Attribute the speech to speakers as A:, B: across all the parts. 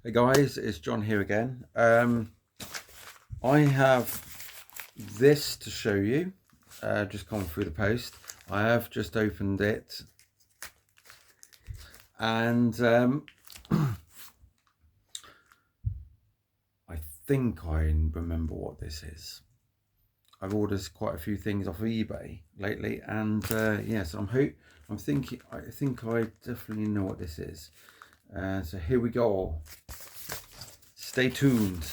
A: Hey guys, it's John here again. I have this to show you, just come through the post. I have just opened it, and I think I remember what this is. I've ordered quite a few things off of eBay lately, and yes, I think I definitely know what this is. So here we go. Stay tuned.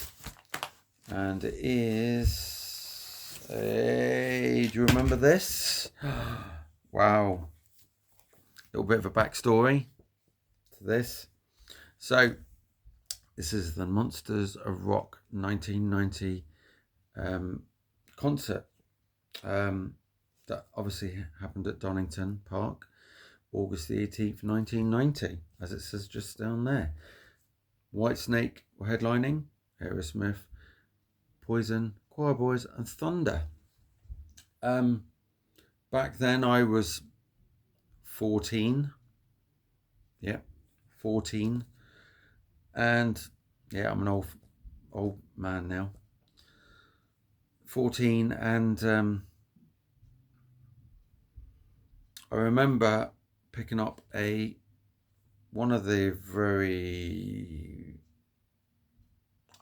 A: And it is do you remember this? Wow. A little bit of a backstory to this. So this is the Monsters of Rock 1990 concert that obviously happened at Donington Park, August the 18th, 1990, as it says just down there. Whitesnake were headlining, Aerosmith, Poison, Choir Boys, and Thunder. Back then I was 14. Yeah, 14. And yeah, I'm an old man now. 14, and I remember picking up one of the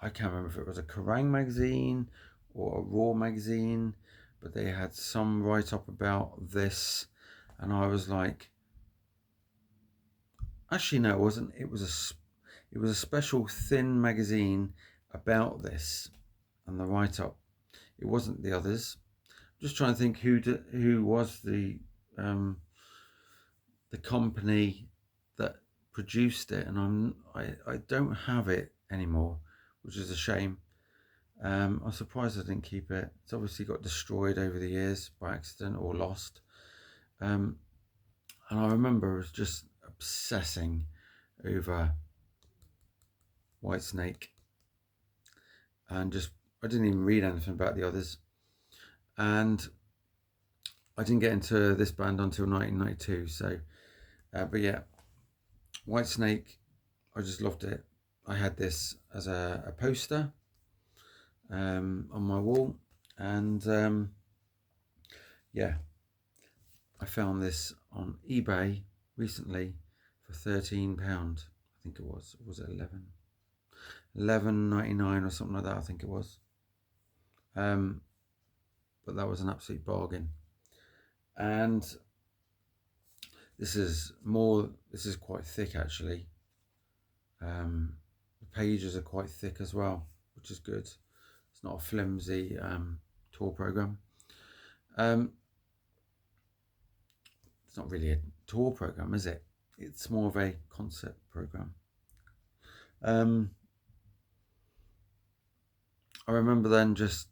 A: I can't remember if it was a Kerrang magazine or a Raw magazine, but they had some write-up about this, and I was like, actually no, it wasn't. It was a special thin magazine about this, and the write-up. It wasn't the others. I'm just trying to think who was the company that produced it, and I don't have it anymore, which is a shame. I'm surprised I didn't keep it. It's obviously got destroyed over the years by accident or lost. And I remember I was just obsessing over Whitesnake, and I didn't even read anything about the others. And I didn't get into this band until 1992. So, but yeah, Whitesnake, I just loved it. I had this as a poster on my wall, and yeah, I found this on eBay recently for £13. I think it was. Was it 11.99 or something like that? I think it was. But that was an absolute bargain. And this is quite thick actually. The pages are quite thick as well, which is good. It's not a flimsy tour program. It's not really a tour program, is it? It's more of a concert program. I remember then just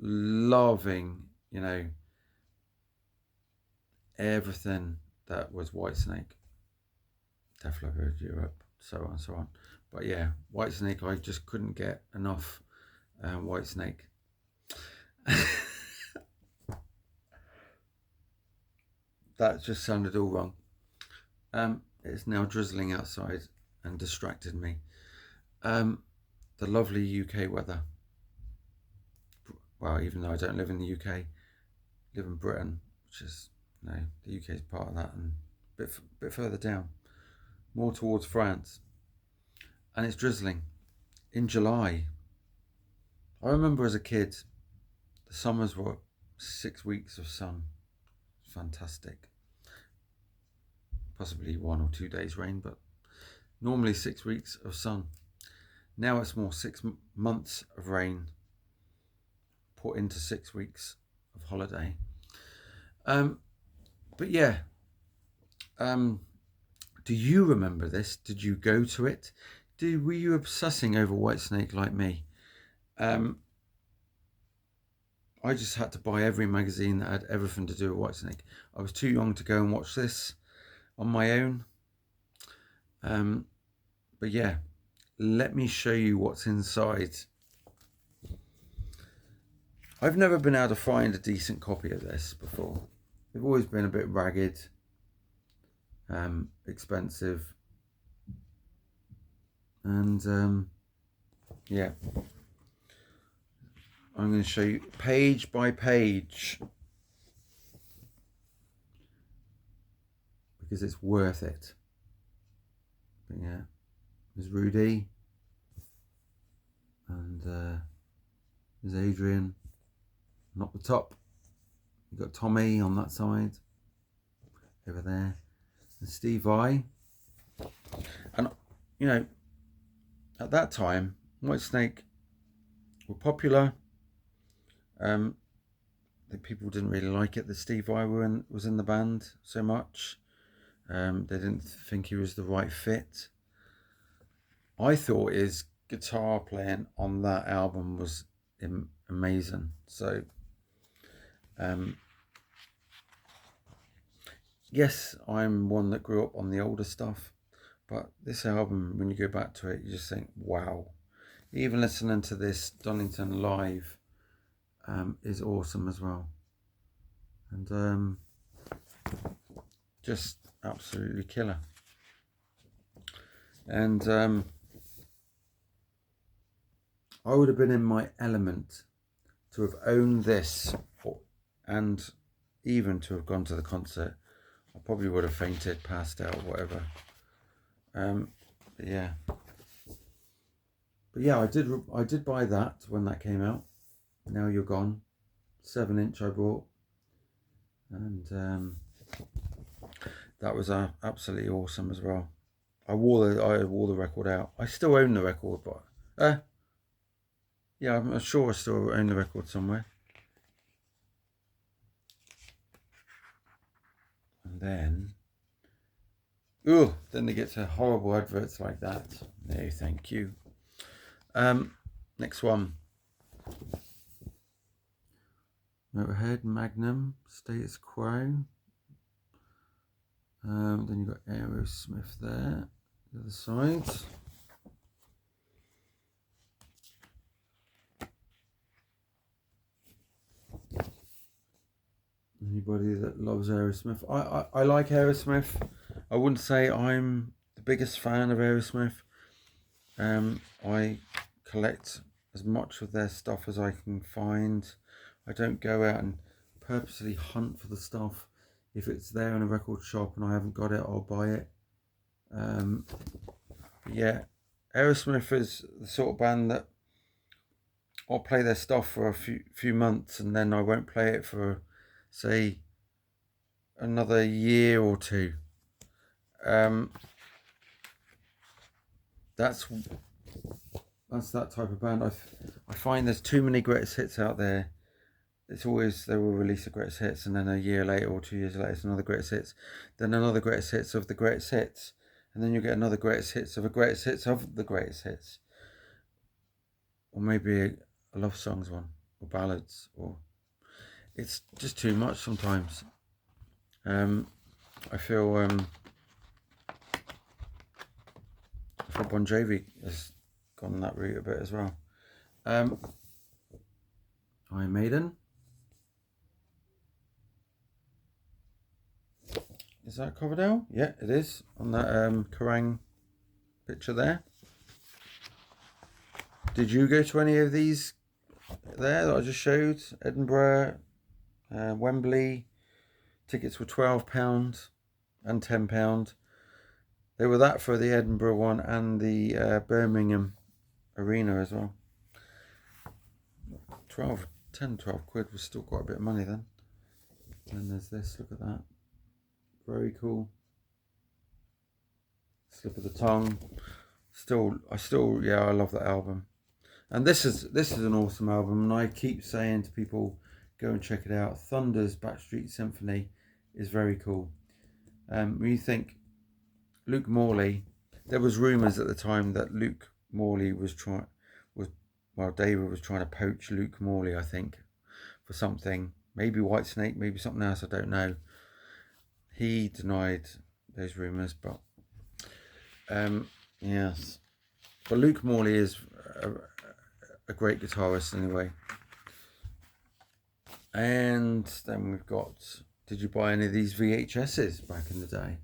A: loving, everything that was Whitesnake, Def Leppard, Europe, so on and so on. But yeah, Whitesnake, I just couldn't get enough Whitesnake. That just sounded all wrong. It's now drizzling outside and distracted me. The lovely UK weather. Well, even though I don't live in the UK, I live in Britain, which is, the UK is part of that, and a bit further down, more towards France. And it's drizzling in July. I remember as a kid, the summers were 6 weeks of sun. Fantastic. Possibly 1 or 2 days rain, but normally 6 weeks of sun. Now it's more 6 months of rain put into 6 weeks of holiday. But yeah, do you remember this? Did you go to it? Were you obsessing over Whitesnake like me? I just had to buy every magazine that had everything to do with Whitesnake. I was too young to go and watch this on my own. But yeah, let me show you what's inside. I've never been able to find a decent copy of this before. They've always been a bit ragged, expensive, And yeah, I'm going to show you page by page because it's worth it. But yeah, there's Rudy and there's Adrian. And up the top, you've got Tommy on that side over there, and Steve I. And you know, at that time, Whitesnake were popular. The people didn't really like it that Steve I was in the band so much. They didn't think he was the right fit. I thought his guitar playing on that album was amazing. So, yes, I'm one that grew up on the older stuff, but this album, when you go back to it, you just think, wow. Even listening to this Donington live is awesome as well. And just absolutely killer. And I would have been in my element to have owned this and even to have gone to the concert. I probably would have fainted, passed out, whatever. But yeah. But yeah, I did buy that when that came out. Now You're Gone. 7-inch I bought. And that was absolutely awesome as well. I wore the record out. I still own the record, but yeah, I'm sure I still own the record somewhere. And then, then they get to horrible adverts like that. No, thank you. Next one. Motorhead, Magnum, Status Quo. Then you've got Aerosmith there, the other side. Anybody that loves Aerosmith. I like Aerosmith. I wouldn't say I'm the biggest fan of Aerosmith. I collect as much of their stuff as I can find. I don't go out and purposely hunt for the stuff. If it's there in a record shop and I haven't got it, I'll buy it. Yeah, Aerosmith is the sort of band that I'll play their stuff for a few months and then I won't play it for, say, another year or two. That's that type of band. I find there's too many greatest hits out there. It's always they will release a greatest hits and then a year later or 2 years later it's another greatest hits, then another greatest hits of the greatest hits, and then you get another greatest hits of a greatest hits of the greatest hits, or maybe a love songs one or ballads, or it's just too much sometimes. I feel Bon Jovi has gone that route a bit as well. Iron Maiden. Is that Coverdale? Yeah, it is on that Kerrang picture there. Did you go to any of these there that I just showed? Edinburgh, Wembley. Tickets were £12 and £10. They were that for the Edinburgh one and the Birmingham Arena as well. 12 quid was still quite a bit of money then. And there's this, look at that. Very cool. Slip of the tongue. I love that album. And this is an awesome album, and I keep saying to people, go and check it out. Thunder's Backstreet Symphony is very cool. When you think Luke Morley, there was rumours at the time that Luke Morley David was trying to poach Luke Morley, I think, for something. Maybe Whitesnake, maybe something else, I don't know. He denied those rumours, but yes. But Luke Morley is a great guitarist anyway. And then we've got, did you buy any of these VHSs back in the day?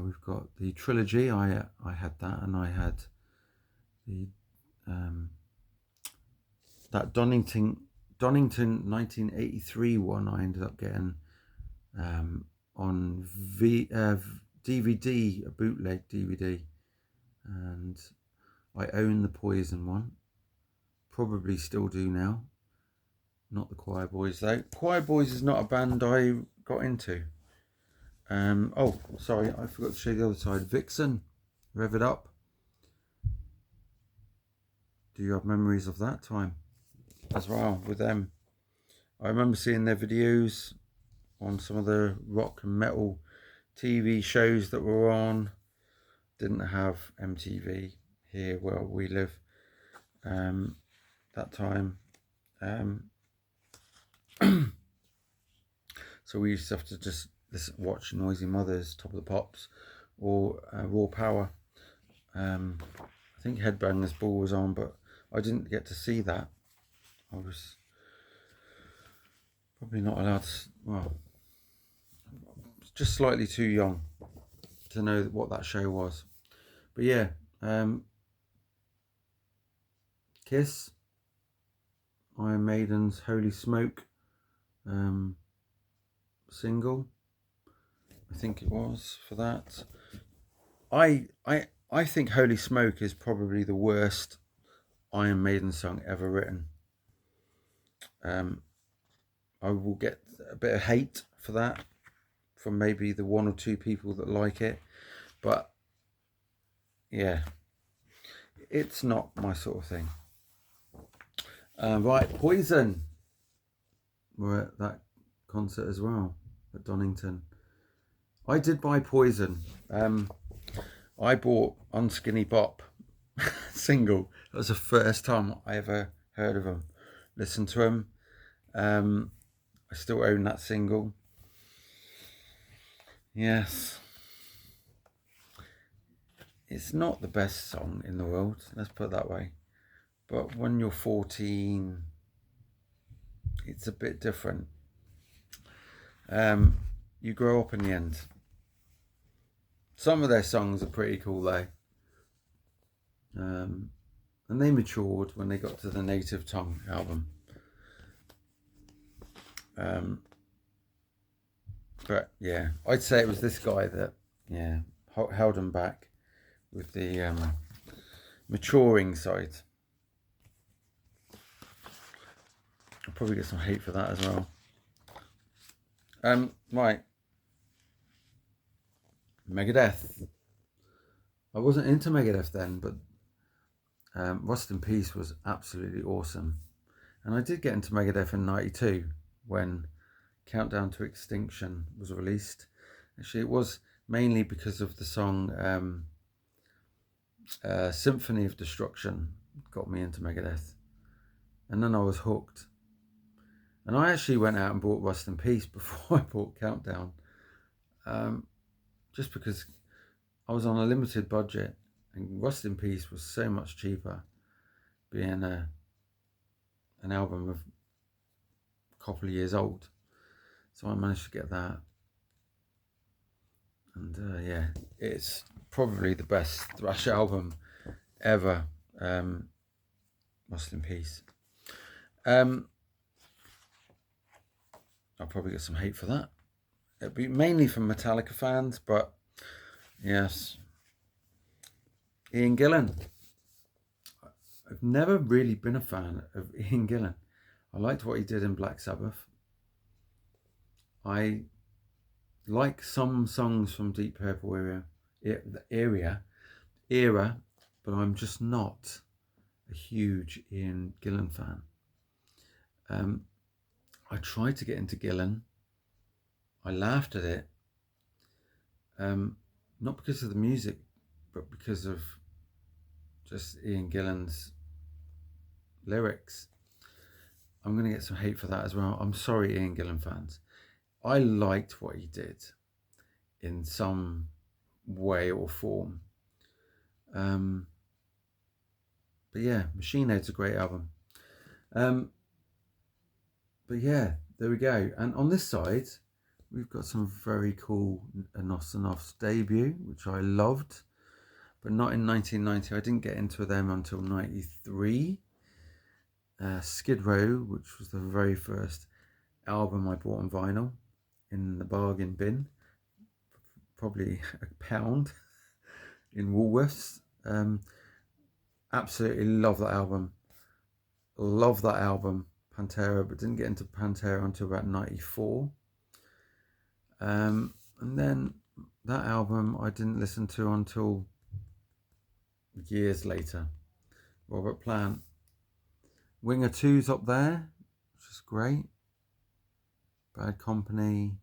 A: We've got the Trilogy, I had that, and I had the that Donington 1983 one I ended up getting on DVD, a bootleg DVD, and I own the Poison one. Probably still do now. Not the Choir Boys though. Choir Boys is not a band I got into. Oh, sorry, I forgot to show you the other side. Vixen, Rev It Up. Do you have memories of that time as well with them? I remember seeing their videos on some of the rock and metal TV shows that were on. Didn't have MTV here where we live that time. So we used to have to just watch Noisy Mothers, Top of the Pops, or Raw Power. I think Headbangers Ball was on, but I didn't get to see that. I was probably not allowed to, well, just slightly too young to know what that show was. But yeah, Kiss, Iron Maiden's Holy Smoke single, I think it was for that. I think Holy Smoke is probably the worst Iron Maiden song ever written. I will get a bit of hate for that from maybe the one or two people that like it, but yeah, it's not my sort of thing. Right, Poison were at that concert as well at Donington. I did buy Poison. I bought Unskinny Bop single. That was the first time I ever heard of them, listened to them. I still own that single. Yes. It's not the best song in the world, let's put it that way. But when you're 14, it's a bit different. You grow up in the end. Some of their songs are pretty cool though. And they matured when they got to the Native Tongue album. But yeah, I'd say it was this guy that, yeah, held them back with the maturing side. I'll probably get some hate for that as well. Right. Megadeth. I wasn't into Megadeth then, but Rust in Peace was absolutely awesome. And I did get into Megadeth in '92 when Countdown to Extinction was released. Actually, it was mainly because of the song Symphony of Destruction got me into Megadeth. And then I was hooked. And I actually went out and bought Rust in Peace before I bought Countdown. Just because I was on a limited budget and Rust in Peace was so much cheaper, being an album of a couple of years old. So I managed to get that. And yeah, it's probably the best thrash album ever. Rust in Peace. I'll probably get some hate for that. It'll be mainly from Metallica fans, but yes. Ian Gillan. I've never really been a fan of Ian Gillan. I liked what he did in Black Sabbath. I like some songs from Deep Purple era, but I'm just not a huge Ian Gillan fan. I tried to get into Gillan. I laughed at it. Not because of the music, but because of just Ian Gillan's lyrics. I'm going to get some hate for that as well. I'm sorry, Ian Gillan fans. I liked what he did in some way or form. But yeah, Machine Head's a great album. But yeah, there we go. And on this side, we've got some very cool Nos and Off's debut, which I loved. but not in 1990. I didn't get into them until 93. Skid Row, which was the very first album I bought on vinyl in the bargain bin, probably £1 in Woolworths. Absolutely love that album. Love that album, Pantera, but didn't get into Pantera until about 94. And then that album I didn't listen to until years later. Robert Plant. Winger 2's up there, which is great. Bad Company.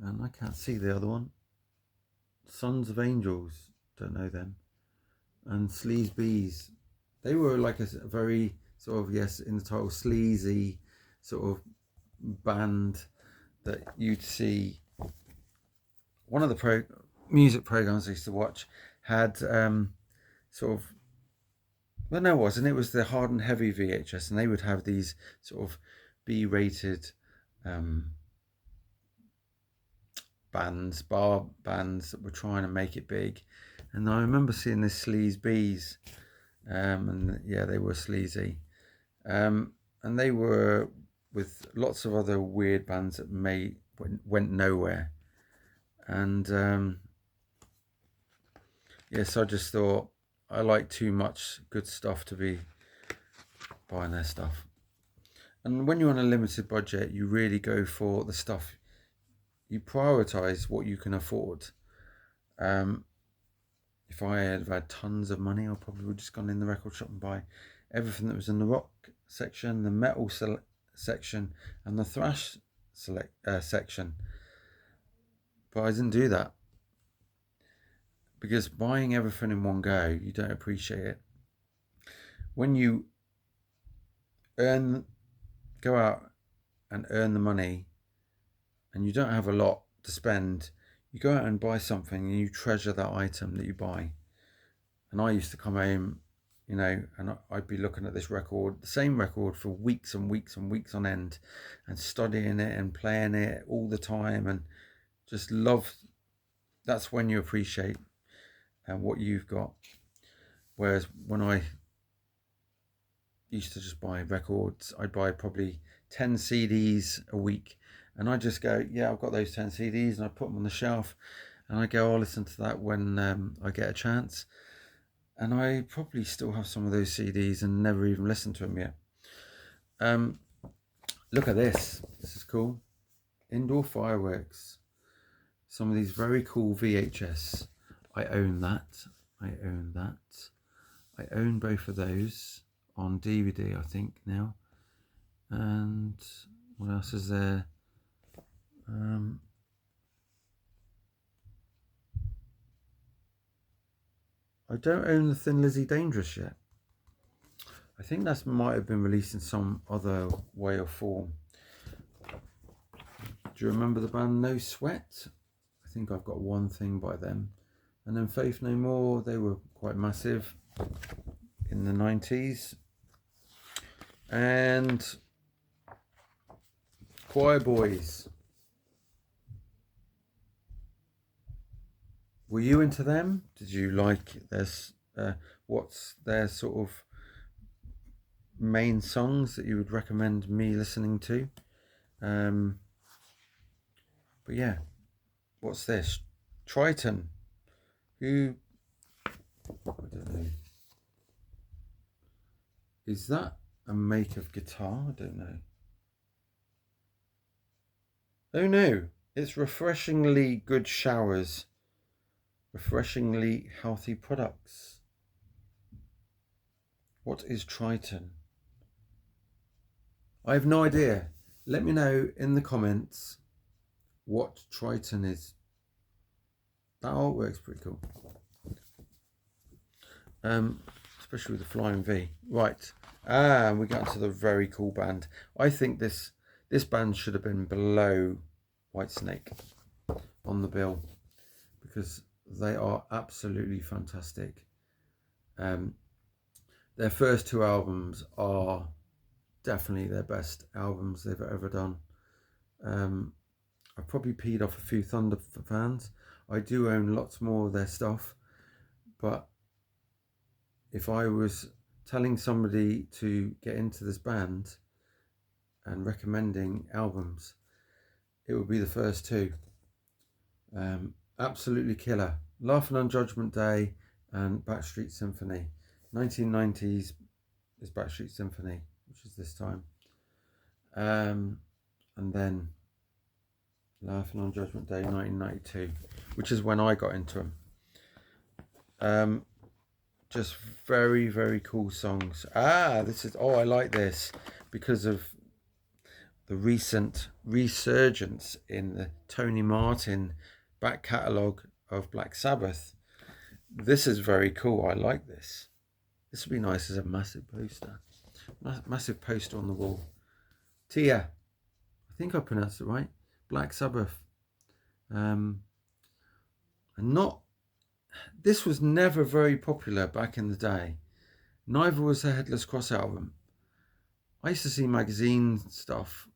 A: And I can't see the other one. Sons of Angels, don't know them. And Sleaze Bees. They were like a very sort of, yes, in the title, sleazy sort of band that you'd see. One of the music programs I used to watch had sort of, well, no, it wasn't. It was the Hard and Heavy VHS, and they would have these sort of B-rated bar bands that were trying to make it big. And I remember seeing this Sleaze Bees, and yeah, they were sleazy. And they were with lots of other weird bands that went nowhere. And yes, I just thought I like too much good stuff to be buying their stuff. And when you're on a limited budget, you really go for the stuff. You prioritize what you can afford. If I had tons of money, I probably would just gone in the record shop and buy everything that was in the rock section, the metal section, and the thrash section. But I didn't do that, because buying everything in one go, you don't appreciate it. When you go out and earn the money, and you don't have a lot to spend, you go out and buy something and you treasure that item that you buy. And I used to come home, and I'd be looking at this record, the same record, for weeks and weeks and weeks on end, and studying it and playing it all the time, and just love. That's when you appreciate what you've got. Whereas when I used to just buy records, I'd buy probably 10 CDs a week, and I just go, yeah, I've got those 10 CDs, and I put them on the shelf, and I go, I'll listen to that when I get a chance. And I probably still have some of those CDs and never even listened to them yet. Look at this. This is cool. Indoor Fireworks. Some of these very cool VHS. I own that. I own both of those on DVD, I think, now. And what else is there? I don't own the Thin Lizzy Dangerous yet. I think that might have been released in some other way or form. Do you remember the band No Sweat? I think I've got one thing by them. And then Faith No More, they were quite massive in the 90s. And Choir Boys. Were you into them? Did you like this? What's their sort of main songs that you would recommend me listening to? But yeah, what's this? Triton. Who? I don't know. Is that a make of guitar? I don't know. Oh no, it's Refreshingly Good Showers. Refreshingly Healthy Products. What is Triton? I have no idea. Let me know in the comments what Triton is. That artwork's pretty cool. Especially with the flying V. Right. We got into the very cool band. I think this band should have been below Whitesnake on the bill, because they are absolutely fantastic. Their first two albums are definitely their best albums they've ever done. I've probably peed off a few Thunder fans. I do own lots more of their stuff, But if I was telling somebody to get into this band and recommending albums, it would be the first two. Absolutely killer. Laughing on Judgment Day and Backstreet Symphony. 1990s is Backstreet Symphony, which is this time. And then Laughing on Judgment Day, 1992, which is when I got into them. Just very, very cool songs. I like this because of the recent resurgence in the Tony Martin back catalogue of Black Sabbath. This is very cool. I like this. This would be nice as a massive poster. Massive poster on the wall. Tia. I think I pronounced it right. Black Sabbath. And this was never very popular back in the day. Neither was the Headless Cross album. I used to see magazine stuff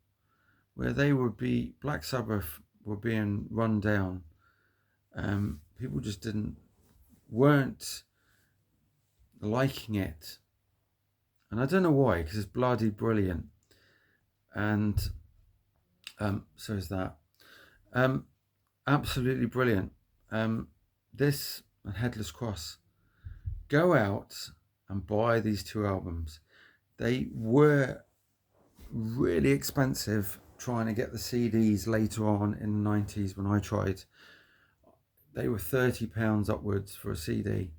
A: where Black Sabbath were being run down. People just weren't liking it. And I don't know why, because it's bloody brilliant. And so is that. Absolutely brilliant. This and Headless Cross. Go out and buy these two albums. They were really expensive trying to get the CDs later on in the 90s when I tried. They were £30 upwards for a CD.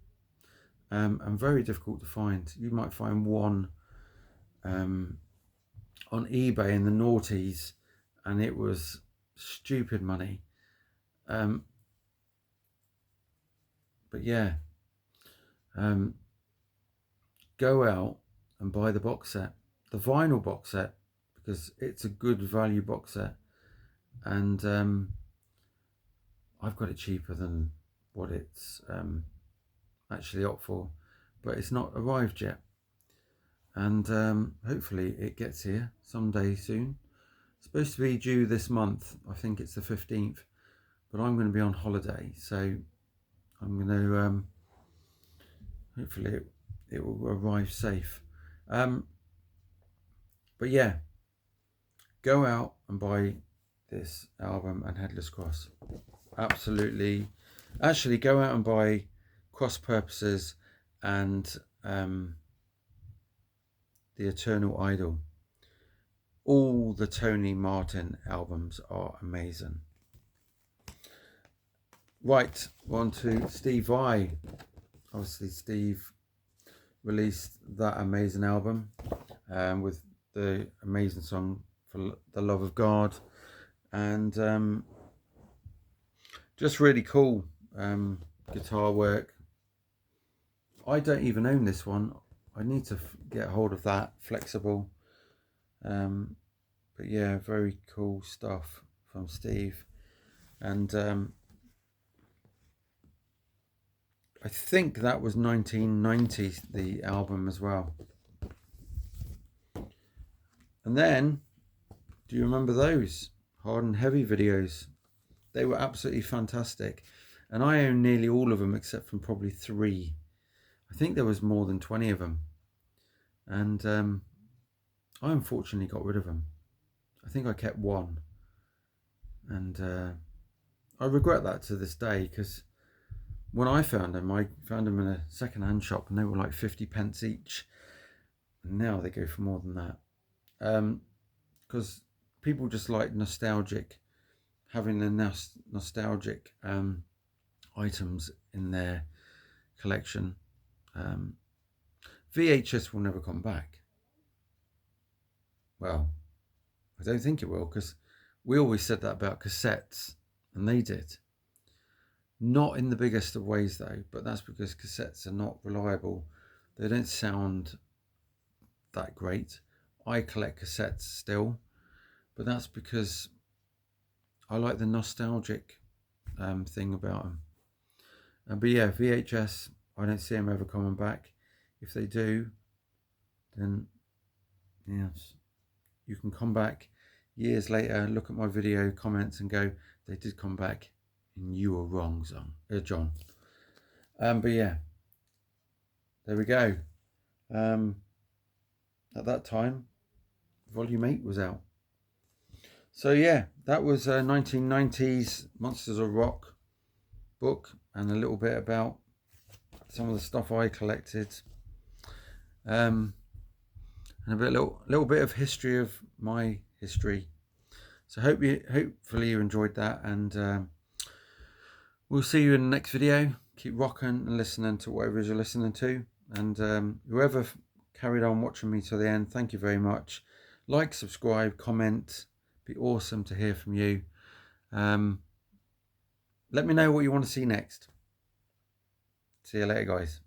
A: And very difficult to find. You might find one on eBay in the noughties, and it was stupid money. But yeah, go out and buy the box set, the vinyl box set, because it's a good value box set. And I've got it cheaper than what it's actually up for, but it's not arrived yet. And hopefully it gets here someday soon. It's supposed to be due this month. I think it's the 15th, but I'm going to be on holiday, so I'm going to hopefully it will arrive safe. But yeah, go out and buy this album and Headless Cross. Absolutely. Actually, go out and buy Cross Purposes and The Eternal Idol. All the Tony Martin albums are amazing. Right, on to Steve Vai. Obviously, Steve released that amazing album with the amazing song For the Love of God, and just really cool guitar work. I don't even own this one. I need to get hold of that. Flexible. But yeah, very cool stuff from Steve. And I think that was 1990, the album as well. And then, do you remember those Hard and Heavy videos? They were absolutely fantastic. And I own nearly all of them except from probably 3. I think there was more than 20 of them. And I unfortunately got rid of them. I think I kept one. And I regret that to this day, because when I found them in a second-hand shop and they were like 50 pence each. And now they go for more than that. Because people just like having the nostalgic items in their collection. VHS will never come back. Well, I don't think it will, because we always said that about cassettes, and they did. Not in the biggest of ways though, but that's because cassettes are not reliable. They don't sound that great. I collect cassettes still, but that's because I like the nostalgic thing about them. But yeah, VHS, I don't see them ever coming back. If they do, then yes, you can come back years later, look at my video comments and go, they did come back and you were wrong, John. But yeah, there we go. At that time, Volume 8 was out. So yeah, that was a 1990s Monsters of Rock book, and a little bit about some of the stuff I collected, and a little bit of history of my history. So hopefully you enjoyed that, and we'll see you in the next video. Keep rocking and listening to whatever it is you're listening to, and whoever carried on watching me to the end, thank you very much. Like, subscribe, comment. Be awesome to hear from you. Let me know what you want to see next. See you later, guys.